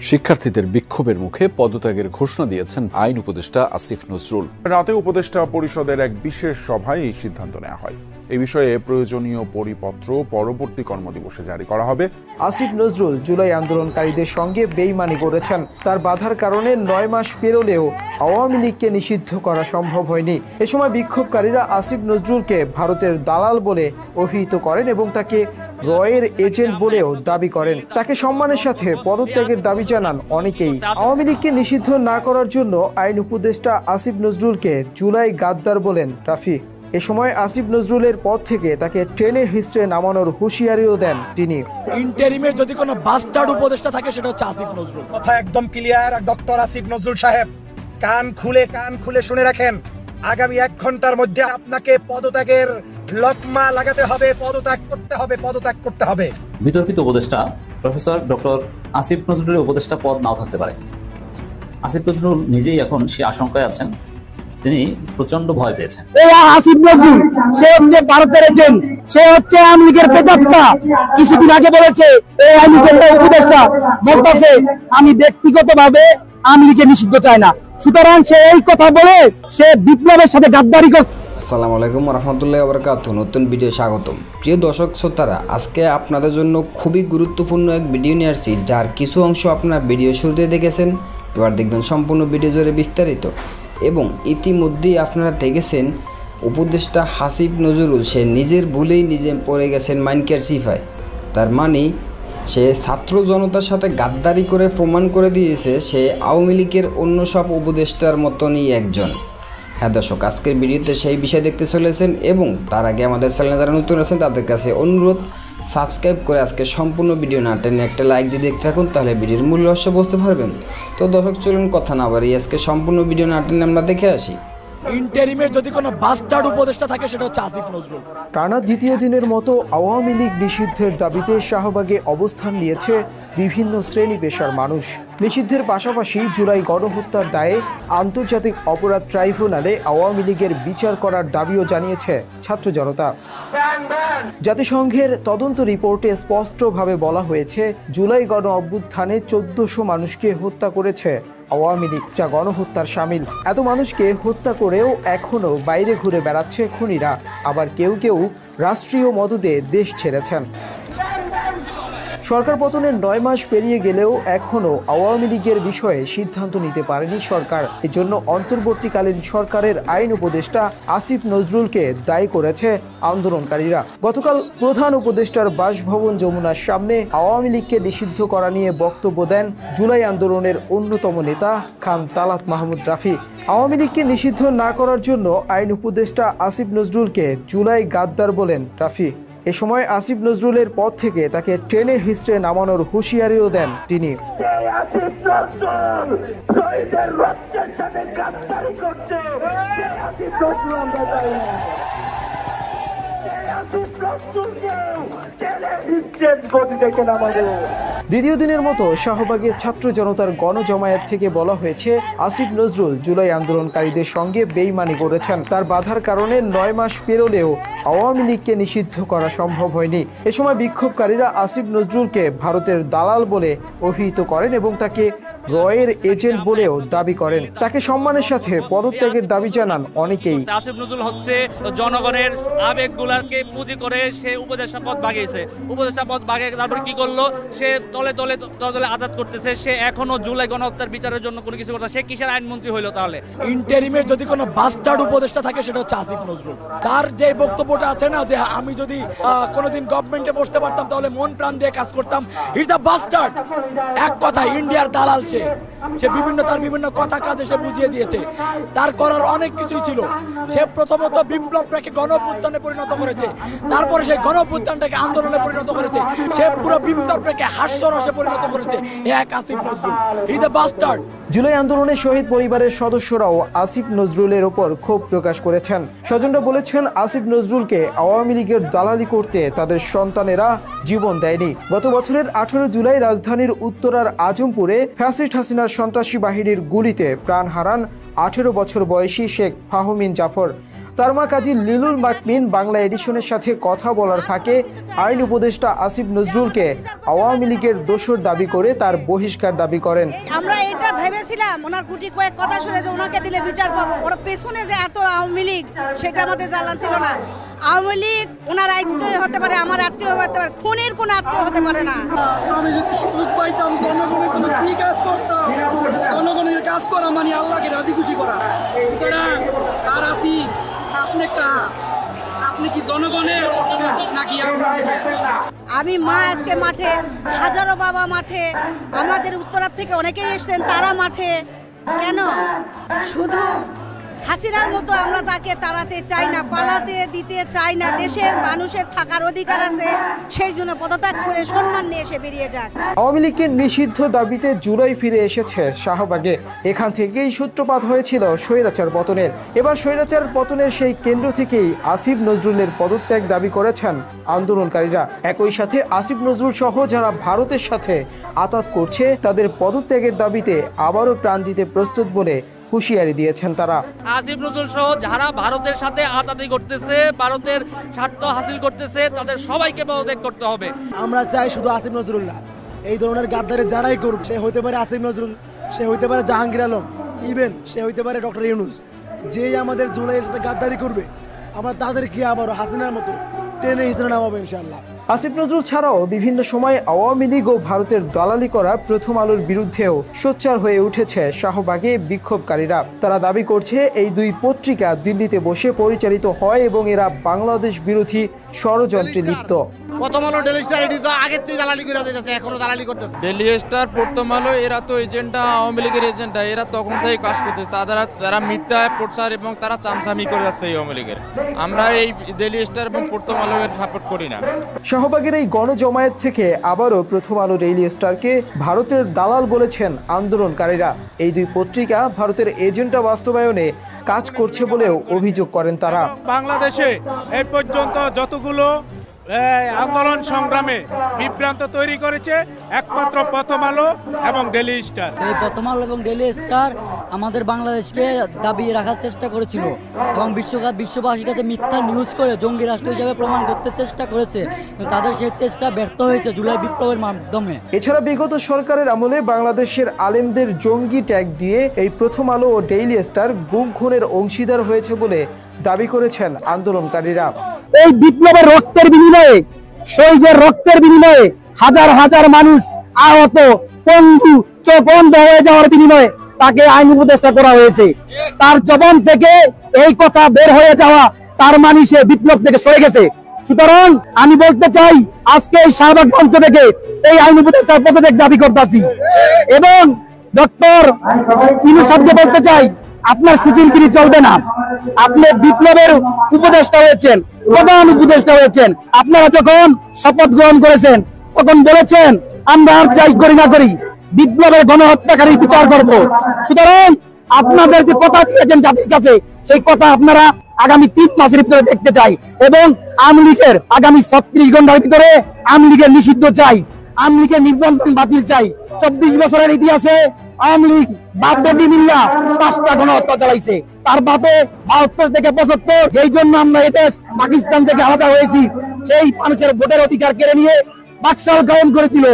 শিক্ষার্থীদের বিক্ষোভের মুখে পদত্যাগের ঘোষণা দিয়েছেন আইন উপদেষ্টা আসিফ নজরুল। রাতে উপদেষ্টা পরিষদের এক বিশেষ সভায় এই সিদ্ধান্ত নেওয়া হয়। এই বিষয়ে প্রয়োজনীয় পরিপত্র পরবর্তী কর্মদিবসে জারি করা হবে। আসিফ নজরুল জুলাই আন্দোলনকারীদের সঙ্গে বেইমানি করেছেন। তার বাধার কারণে ৯ মাস পেরোলেও আওয়ামী লীগকে নিষিদ্ধ করা সম্ভব হয়নি। এ সময় বিক্ষোভকারীরা আসিফ নজরুলকে ভারতের দালাল বলে অভিহিত করেন এবং তাকে রয়ের এজেন্ট বলেও দাবি করেন। তাকে সম্মানের সাথে পদত্যাগের দাবি জানান অনেকেই। আওয়ামী লীগকে নিষিদ্ধ না করার জন্য আইন উপদেষ্টা আসিফ নজরুলকে জুলাই গাদ্দার বলেন রাফি। এ সময় আসিফ নজরুলের পদ থেকে তাকে টেনে হিস্ট্রে নামানোর হুঁশিয়ারিও দেন তিনি। ইন্টারিমে যদি কোনো বাস্টার্ড উপদেষ্টা থাকে সেটা হচ্ছে আসিফ নজরুল। কথা একদম ক্লিয়ার। ডক্টর আসিফ নজরুল সাহেব, কান খুলে শুনে রাখেন, আগামী 1 ঘন্টার মধ্যে আপনাকে পদত্যাগের লকমা লাগাতে হবে, পদত্যাগ করতে হবে। বিতর্কিত উপদেষ্টা প্রফেসর ডক্টর আসিফ নজরুলের উপদেষ্টা পদ নাও থাকতে পারে। আসিফ নজরুল নিজেই এখন সে আশঙ্কায় আছেন, তিনি প্রচন্ড ভয় পেয়েছেন। আসিফ নজরুল সে হচ্ছে ভারতের এজেন্ট, সে হচ্ছে আওয়ামী লীগের প্রেতাত্মা। কিছুদিন আগে বলেছে এই আওয়ামী লীগের উপদেষ্টা বলতেছে আমি ব্যক্তিগতভাবে আওয়ামী লীগকে নিষিদ্ধ চাই না। সুতরাং সে এই কথা বলে সে বিপ্লবের সাথে গাদ্দারি করছে। আসসালামু আলাইকুম রাহমাতুল্লাহি ওয়া বারাকাতুহু। নতুন ভিডিও স্বাগতম। প্রিয় দর্শক শ্রোতারা, আজকে আপনাদের জন্য খুবই গুরুত্বপূর্ণ এক ভিডিও নিয়ে আসছি, যার কিছু অংশ আপনারা ভিডিও শুরুতে দেখেছেন, এবার দেখবেন সম্পূর্ণ ভিডিও জুড়ে বিস্তারিত। এবং ইতিমধ্যেই আপনারা দেখেছেন উপদেষ্টা আসিফ নজরুল সে নিজের ভুলেই নিজে পড়ে গেছেন মাইনকার সিফায়। তার মানে সে ছাত্র জনতার সাথে গাদ্দারি করে প্রমাণ করে দিয়েছে সে আওয়ামী লীগের অন্য সব উপদেষ্টার মতনই একজন। হ্যাঁ দর্শক, আজকের ভিডিওতে সেই বিষয় দেখতে চলেছেন এবং তার আগে আমাদের চ্যানেলে যারা নতুন আছেন তাদের কাছে অনুরোধ, সাবস্ক্রাইব করে আজকে সম্পূর্ণ ভিডিও না টেনে একটা লাইক দিয়ে দেখতে থাকুন, তাহলে ভিডিওর মূল রহস্য বুঝতে পারবেন। তো দর্শক চলুন কথা না বাড়িয়ে আজকে সম্পূর্ণ ভিডিও না টেনে আমরা দেখে আসি। ইন্টারিমে যদি কোনো বাস্টার্ড উপদেষ্টা থাকে সেটা হচ্ছে আসিফ নজরুল। টানা দ্বিতীয় দিনের মতো আওয়ামী লীগ নিষিদ্ধের দাবিতে শাহবাগে অবস্থান নিয়েছে বিভিন্ন শ্রেণী পেশার মানুষ। নিষিদ্ধের পাশাপাশি জুলাই গণহত্যার দায়ে আন্তর্জাতিক অপরাধ ট্রাইব্যুনালে আওয়ামী লীগের বিচার করার দাবিও জানিয়েছে ছাত্র জনতা। জাতিসংঘের তদন্ত রিপোর্টে স্পষ্টভাবে বলা হয়েছে জুলাই গণ অভ্যুত্থানে 1400 মানুষকে হত্যা করেছে আওয়ামী লীগ, যা গণহত্যার শামিল। এত মানুষকে হত্যা করেও এখনও বাইরে ঘুরে বেড়াচ্ছে খুনিরা, আবার কেউ কেউ রাষ্ট্রীয় মদদে দেশ ছেড়েছেন। সরকার পতনের 9 মাস পেরিয়ে গেলেও এখনও আওয়ামী লীগের বিষয়ে সিদ্ধান্ত নিতে পারেনি সরকার। এজন্য অন্তর্বর্তীকালীন সরকারের আইন উপদেষ্টা আসিফ নজরুলকে দায়ী করেছে আন্দোলনকারীরা। গতকাল প্রধান উপদেষ্টার বাসভবন যমুনার সামনে আওয়ামী লীগকে নিষিদ্ধ করা নিয়ে বক্তব্য দেন জুলাই আন্দোলনের অন্যতম নেতা খান তালাত মাহমুদ রাফি। আওয়ামী লীগকে নিষিদ্ধ না করার জন্য আইন উপদেষ্টা আসিফ নজরুলকে জুলাই গাদ্দার বলেন রাফি। এ সময় আসিফ নজরুলের পদ থেকে তাকে টেনে হিস্ট্রে নামানোর হুঁশিয়ারিও দেন তিনি। দ্বিতীয় দিনের মতো শাহবাগের ছাত্র জনতার গণজমায়েত থেকে বলা হয়েছে আসিফ নজরুল জুলাই আন্দোলনকারীদের সঙ্গে বেইমানি করেছেন। তার বাধার কারণে ৯ মাস পেরোলেও আওয়ামী লীগকে নিষিদ্ধ করা সম্ভব হয়নি। এ সময় বিক্ষোভকারীরা আসিফ নজরুলকে ভারতের দালাল বলে অভিহিত করেন এবং তাকে রয়ের এজেন্ট বলেও দাবি করেন। তাকে সম্মানের সাথে পদত্যাগের দাবি জানান অনেকেই। আসিফ নজরুল হচ্ছে জনগণের আবেগগুলাকে পুঁজি করে সে উপদেষ্টা পদ বাগিয়েছে। উপদেষ্টা পদ বাগিয়ে তারপরে কি করলো, সে তলে আজাদ করতেছে। সে এখনো জুলাই গণহত্যার বিচারের জন্য কোনো কিছু করতে, সে কিসের আইনমন্ত্রী হইলো তাহলে? ইন্টারিমে যদি কোনো বাস্টার্ড উপদেষ্টা থাকে সেটা হচ্ছে আসিফ নজরুল। তার যে বক্তব্যটা আছে না, যে আমি যদি কোনোদিন গভর্নমেন্টে বসতে পারতাম তাহলে মন প্রাণ দিয়ে কাজ করতাম, ইজ দ্য বাস্টার্ড। এক কথা ইন্ডিয়ার দালাল সে তার বিভিন্ন কথা কাজে সে বুঝিয়ে দিয়েছে। তার করার অনেক কিছুই ছিল। সে প্রথমত বিপ্লবটাকে গণঅভ্যুত্থানে পরিণত করেছে, তারপরে সেই গণঅভ্যুত্থানটাকে আন্দোলনে পরিণত করেছে, সে পুরো বিপ্লবটাকে হাস্যরসে পরিণত করেছে। এক Asif Nazrul, he is the bastard. July আন্দোলনে শহীদ পরিবারের সদস্যরাও আসিফ নজরুলের ওপর ক্ষোভ প্রকাশ করেছেন। স্বজনরা বলেছেন আসিফ নজরুলকে আওয়ামী লীগের দালালি করতে তাদের সন্তানেরা জীবন দেয়নি। গত বছরের 18 জুলাই রাজধানীর উত্তরার আজমপুরে ফ্যাসিস্ট হাসিনার সন্ত্রাসী বাহিনীর গুলিতে প্রাণ হারান 18 বছর বয়সী শেখ ফাহমিন জাফর। তারমা কাজী লিলুল মাকমিন বাংলা এডিশনের সাথে কথা বলার ফাঁকে আইন উপদেষ্টা আসিফ নজরুলকে আওয়ামী লীগের দোষর দাবি করে তার বহিষ্কার দাবি করেন। আমরা এটা ভেবেছিলাম ওনার কুটি কয়েক কথা শুনে যে ওনাকে দিলে বিচার পাবো, ওর পেছনে যে এত আওয়ামী লীগ সেটা আমাদের জানলাম ছিল না। আওয়ামী লীগ ওনার আত্মীয় হতে পারে, আমার আত্মীয় হতে পারে, খুনের কোন আত্মীয় হতে পারে না। আমি যদি সুযোগ পাইতাম জনগণের জন্য কি কাজ করতাম, জনগণের কাজ করা মানে আল্লাহকে রাজি খুশি করা। সুতরাং স্যার আসিফ, আপনি আপনি কি জনগণের নাকি আওয়ামী লীগের? আমি মা আজকে মাঠে, হাজারো বাবা মাঠে, আমাদের উত্তরার থেকে অনেকেই এসেছেন তারা মাঠে। কেন? শুধু হাসিনার মতো আমরা তাকে তাড়াতে চাই না, পালাতে দিতে চাই না। দেশের মানুষের থাকার অধিকার আছে, সেই জন্য পদত্যাগ করে সম্মান নিয়ে এসে বেরিয়ে যাক। আওয়ামী লীগের নিষিদ্ধ দাবিতে জুলাই ফিরে এসেছে শাহবাগে। এখান থেকেই সূত্রপাত হয়েছিল স্বৈরাচার পতনের। এবার স্বৈরাচার পতনের সেই কেন্দ্র থেকেই আসিফ নজরুলের পদত্যাগ দাবি করেছেন আন্দোলনকারীরা। একই সাথে আসিফ নজরুল সহ যারা ভারতের সাথে আতাত করছে তাদের পদত্যাগের দাবিতে আবারও প্রাণ দিতে প্রস্তুত বলে হুঁশিয়ারি দিয়েছেন তারা। আসিফ নজরুল সহ যারা ভারতের সাথে আতাতি করতেছে, ভারতের স্বার্থ হাসিল করতেছে, তাদের সবাইকে পদত্যাগ করতে হবে। আমরা চাই শুধু আসিফ নজরুল না, এই ধরনের গাদ্দারি যারাই করুক, সে হইতে পারে আসিফ নজরুল, সে হইতে পারে জাহাঙ্গীর আলম, ইভেন সে হইতে পারে ডক্টর ইউনূস, যেই আমাদের জুলাইয়ের সাথে গাদ্দারি করবে আমরা তাদেরকে আবারও হাসিনার মতো টেনে হিসেবে নামাবো ইনশাআল্লাহ। আসিফ নজরুল ছাড়াও বিভিন্ন সময় আওয়ামী লীগ ও ভারতের দালালি করা প্রথম আলোর বিরুদ্ধেও সোচ্চার হয়ে উঠেছে শাহবাগে বিক্ষোভকারীরা। তারা দাবি করছে এই দুই পত্রিকা দিল্লিতে বসে পরিচালিত হয় এবং এরা বাংলাদেশ বিরোধী ষড়যন্ত্রে লিপ্ত। প্রথম আলো ডেইলি স্টার এটি তো আগের থেকে দালালি করে দিতেছে, এখনো দালালি করতেছে। ডেইলি স্টার, প্রথম আলো এরা তো এজেন্ডা, আওয়ামী লীগের এজেন্ডা, এরা তখন থেকে কাজ করতেছে। তারা মিথ্যা প্রচার এবং তারা চামচামি করে যাচ্ছে এই আওয়ামী লীগের। আমরা এই ডেইলি স্টার এবং প্রথম আলো এর সাপোর্ট করি না। শাহবাগের এই গণজমায়েত থেকে আবারও প্রথম আলো ডেইলি স্টারকে ভারতের দালাল বলেছেন আন্দোলনকারীরা। এই দুই পত্রিকা ভারতের এজেন্ডা বাস্তবায়নে কাজ করছে বলেও অভিযোগ করেন তারা। বাংলাদেশে এই পর্যন্ত যতগুলো আন্দোলন সংগ্রামে বিভ্রান্ত তৈরি করেছে একমাত্র প্রথম আলো এবং ডেইলি স্টার। এই প্রথম আলো এবং ডেইলি স্টার আমাদের বাংলাদেশকে দাবিয়ে রাখার চেষ্টা করেছিল এবং বিশ্ববাসীর কাছে মিথ্যা নিউজ করে জঙ্গি রাষ্ট্র হিসেবে প্রমাণ করতে চেষ্টা করেছে, কিন্তু তাদের সেই চেষ্টা ব্যর্থ হয়েছে জুলাই বিপ্লবের মাধ্যমে। এছাড়া বিগত সরকারের আমলে বাংলাদেশের আলেমদের জঙ্গি ট্যাগ দিয়ে এই প্রথম আলো ও ডেইলি স্টার গুম খুনের অংশীদার হয়েছে বলে দাবি করেছেন আন্দোলনকারীরা। এই বিপ্লবের রক্তের বিনিময়ে, শহীদের রক্তের বিনিময়ে হাজার হাজার মানুষ আহত, পঙ্গু, চোখ বন্ধ হয়ে যাওয়ার বিনিময়ে তাকে আইন উপদেষ্টা করা হয়েছে। তার জবান থেকে এই কথা বের হয়ে যাওয়া তার মানে সে বিপ্লব থেকে সরে গেছে। সুতরাং আমি বলতে চাই আজকে এই শাহবাগ মঞ্চ থেকে এই আইন উপদেষ্টার পদত্যাগ দাবি করতেছি এবং ডক্টর ইউনূস সাহেবকে বলতে চাই আপনার সুচিলগিরি চলবে না। আপনি বিপ্লবের উপদেষ্টা হয়েছেন, প্রধান উপদেষ্টা হয়েছেন। আপনারা যখন শপথ গ্রহণ করেছেন তখন বলেছেন আমরা আর যাই করি না করি বিপ্লবের গণহত্যাকারী বিচার করব। সুতরাং আপনাদের যে কথা দিয়েছেন জাতির কাছে সেই কথা আপনারা আগামী 3 মাসের ভিতরে দেখতে চাই এবং আওয়ামী লীগের আগামী 36 ঘন্টার ভিতরে আওয়ামী লীগের নিষিদ্ধ চাই, আওয়ামী লীগের নিবন্ধন বাতিল চাই। 24 বছরের ইতিহাসে আওয়ামী লীগ বাপ বেটি মিল্লা 5টা গণহত্যা চালাইছে, তার বাপে 72 থেকে 75। যেই জন্য আমরা এদেশ পাকিস্তান থেকে আলাদা হয়েছি, সেই মানুষের ভোটের অধিকার কেড়ে নিয়ে বাকশাল কায়েম করেছিল,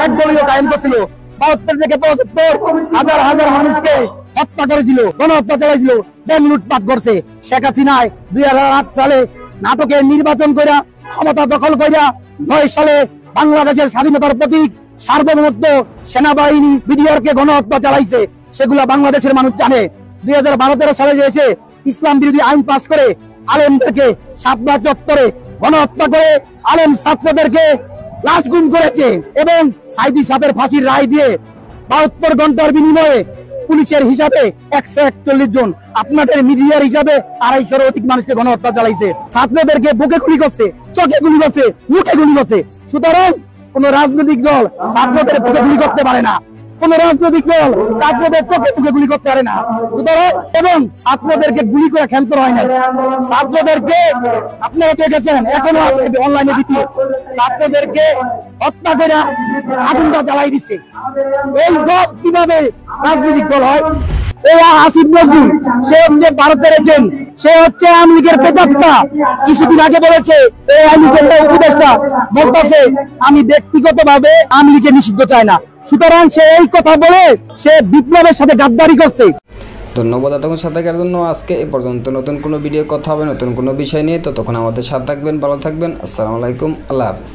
একদলীয় কায়েম করেছিল। 72 থেকে 75 হাজার হাজার মানুষকে হত্যা করেছিল, গণহত্যা চালাইছিল, ব্যাংক লুটপাট করছে। শেখ হাসিনায় 2008 সালে নাটকের নির্বাচন কইরা ক্ষমতা দখল কইরা 9 সালে বাংলাদেশের স্বাধীনতার প্রতীক সার্বভৌমত্ব সেনাবাহিনী বিডিআরকে গণহত্যা চালাইছে, সেগুলা বাংলাদেশের মানুষ জানে। 2012-13 সালে এসে ইসলাম বিরোধী আইন পাস করে আলেমদেরকে শাপলা চত্বরে গণহত্যা করে আলেম ছাত্রদেরকে লাশ গুম করেছে এবং সাইদি সাহেবের ফাঁসির রায় দিয়ে 72 ঘন্টার বিনিময়ে পুলিশের হিসাবে 141 জন, আপনাদের মিডিয়ার হিসাবে 250-এর অধিক মানুষকে গণহত্যা চালাইছে। ছাত্রদেরকে বুকে গুলি করছে, চোখে গুলি করছে, মুখে গুলি করছে। সুতরাং কোন রাজনৈতিক দল ছাত্রদের বুকে গুলি করতে পারে না, কোন রাজনৈতিক দল ছাত্রদের চোখে মুখে গুলি করতে পারে না। সুতরাং এবং ছাত্রদেরকে গুলি করে ক্ষান্ত হয় না, ছাত্রদেরকে আপনারা দেখেছেন এখনো আছে অনলাইনে ভিডিও, ছাত্রদেরকে হত্যা করে আগুনটা জ্বালাই দিচ্ছে। এই দল কিভাবে রাজনৈতিক দল হয়? এই আসিফ নজরুল সে হচ্ছে ভারতের এজেন্ট, সে হচ্ছে আওয়ামী লীগের প্রেতাত্মা। কিছুদিন আগে বলেছে এই আওয়ামী লীগের উপদেষ্টা বলতেছে আমি ব্যক্তিগতভাবে আওয়ামী লীগকে নিষিদ্ধ চাই না। সুতরাং সে এই কথা বলে সে বিপ্লবের সাথে গাদ্দারি করছে। ধন্যবাদ এতক্ষণ সাথে থাকার জন্য। আজকে এ পর্যন্ত। নতুন কোনো ভিডিও কথা হবে নতুন কোনো বিষয় নিয়ে, ততক্ষণ আমাদের সাথে থাকবেন, ভালো থাকবেন। আসসালামু আলাইকুম, আল্লাহ হাফেজ।